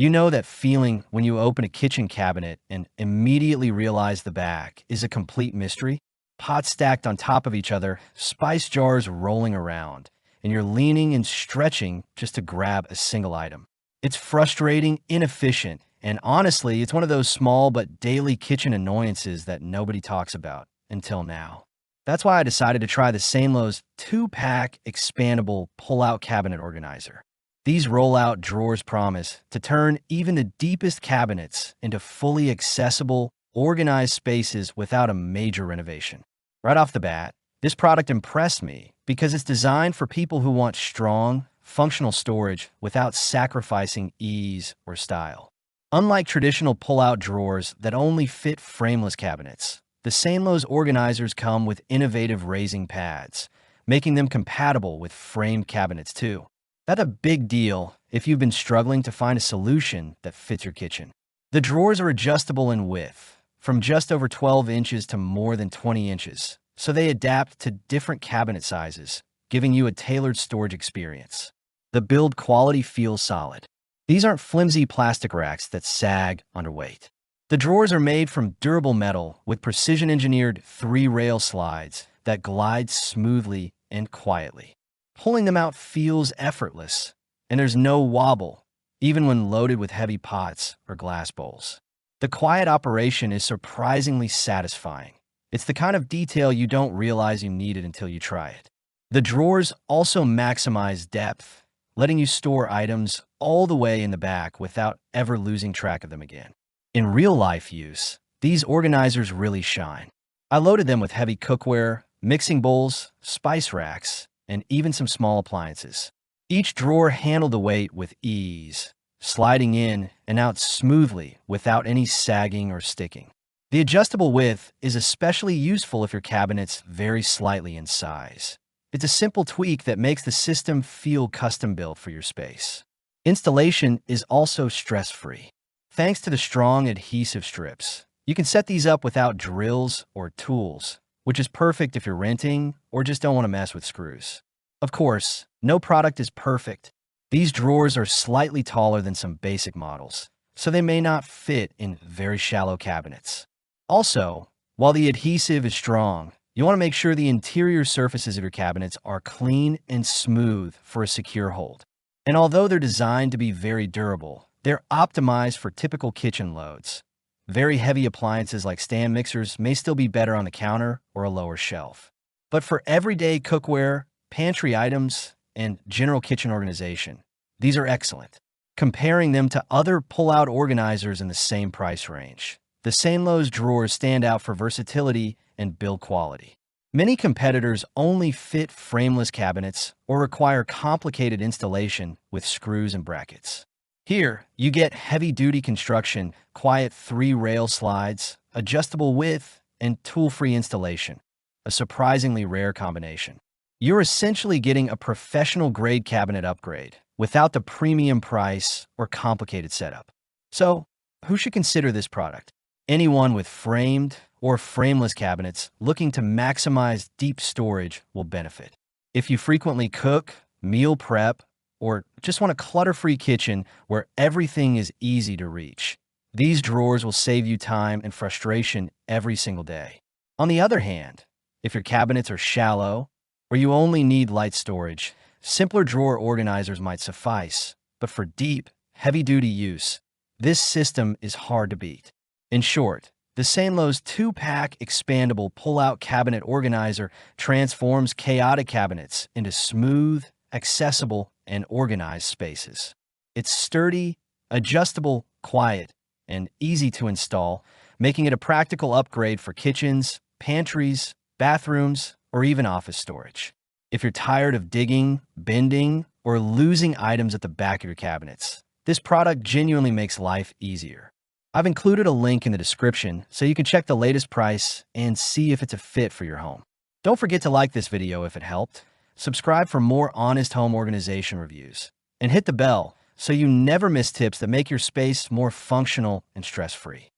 You know that feeling when you open a kitchen cabinet and immediately realize the back is a complete mystery? Pots stacked on top of each other, spice jars rolling around, and you're leaning and stretching just to grab a single item. It's frustrating, inefficient, and honestly, it's one of those small but daily kitchen annoyances that nobody talks about until now. That's why I decided to try the Seinloes 2-pack expandable pull-out cabinet organizer. These roll-out drawers promise to turn even the deepest cabinets into fully accessible, organized spaces without a major renovation. Right off the bat, this product impressed me because it's designed for people who want strong, functional storage without sacrificing ease or style. Unlike traditional pull-out drawers that only fit frameless cabinets, the Seinloes organizers come with innovative raising pads, making them compatible with framed cabinets too. That's a big deal if you've been struggling to find a solution that fits your kitchen. The drawers are adjustable in width, from just over 12 inches to more than 20 inches, so they adapt to different cabinet sizes, giving you a tailored storage experience. The build quality feels solid. These aren't flimsy plastic racks that sag under weight. The drawers are made from durable metal with precision-engineered 3-rail slides that glide smoothly and quietly. Pulling them out feels effortless, and there's no wobble, even when loaded with heavy pots or glass bowls. The quiet operation is surprisingly satisfying. It's the kind of detail you don't realize you needed until you try it. The drawers also maximize depth, letting you store items all the way in the back without ever losing track of them again. In real-life use, these organizers really shine. I loaded them with heavy cookware, mixing bowls, spice racks, and even some small appliances. Each drawer handled the weight with ease, sliding in and out smoothly without any sagging or sticking. The adjustable width is especially useful if your cabinets vary slightly in size. It's a simple tweak that makes the system feel custom-built for your space. Installation is also stress-free. Thanks to the strong adhesive strips, you can set these up without drills or tools, which is perfect if you're renting or just don't want to mess with screws. Of course, no product is perfect. These drawers are slightly taller than some basic models, so they may not fit in very shallow cabinets. Also, while the adhesive is strong, you want to make sure the interior surfaces of your cabinets are clean and smooth for a secure hold. And although they're designed to be very durable, they're optimized for typical kitchen loads. Very heavy appliances like stand mixers may still be better on the counter or a lower shelf. But for everyday cookware, pantry items, and general kitchen organization, these are excellent. Comparing them to other pull-out organizers in the same price range, the Seinloes drawers stand out for versatility and build quality. Many competitors only fit frameless cabinets or require complicated installation with screws and brackets. Here, you get heavy-duty construction, quiet 3-rail slides, adjustable width, and tool-free installation, a surprisingly rare combination. You're essentially getting a professional-grade cabinet upgrade without the premium price or complicated setup. So, who should consider this product? Anyone with framed or frameless cabinets looking to maximize deep storage will benefit. If you frequently cook, meal prep, or just want a clutter-free kitchen where everything is easy to reach, these drawers will save you time and frustration every single day. On the other hand, if your cabinets are shallow or you only need light storage, simpler drawer organizers might suffice. But for deep, heavy-duty use, this system is hard to beat. In short, the Seinloes 2-pack expandable pull-out cabinet organizer transforms chaotic cabinets into smooth, accessible, and organized spaces. It's sturdy, adjustable, quiet, and easy to install, making it a practical upgrade for kitchens, pantries, bathrooms, or even office storage. If you're tired of digging, bending, or losing items at the back of your cabinets, this product genuinely makes life easier. I've included a link in the description so you can check the latest price and see if it's a fit for your home. Don't forget to like this video if it helped, subscribe for more honest home organization reviews, and hit the bell so you never miss tips that make your space more functional and stress-free.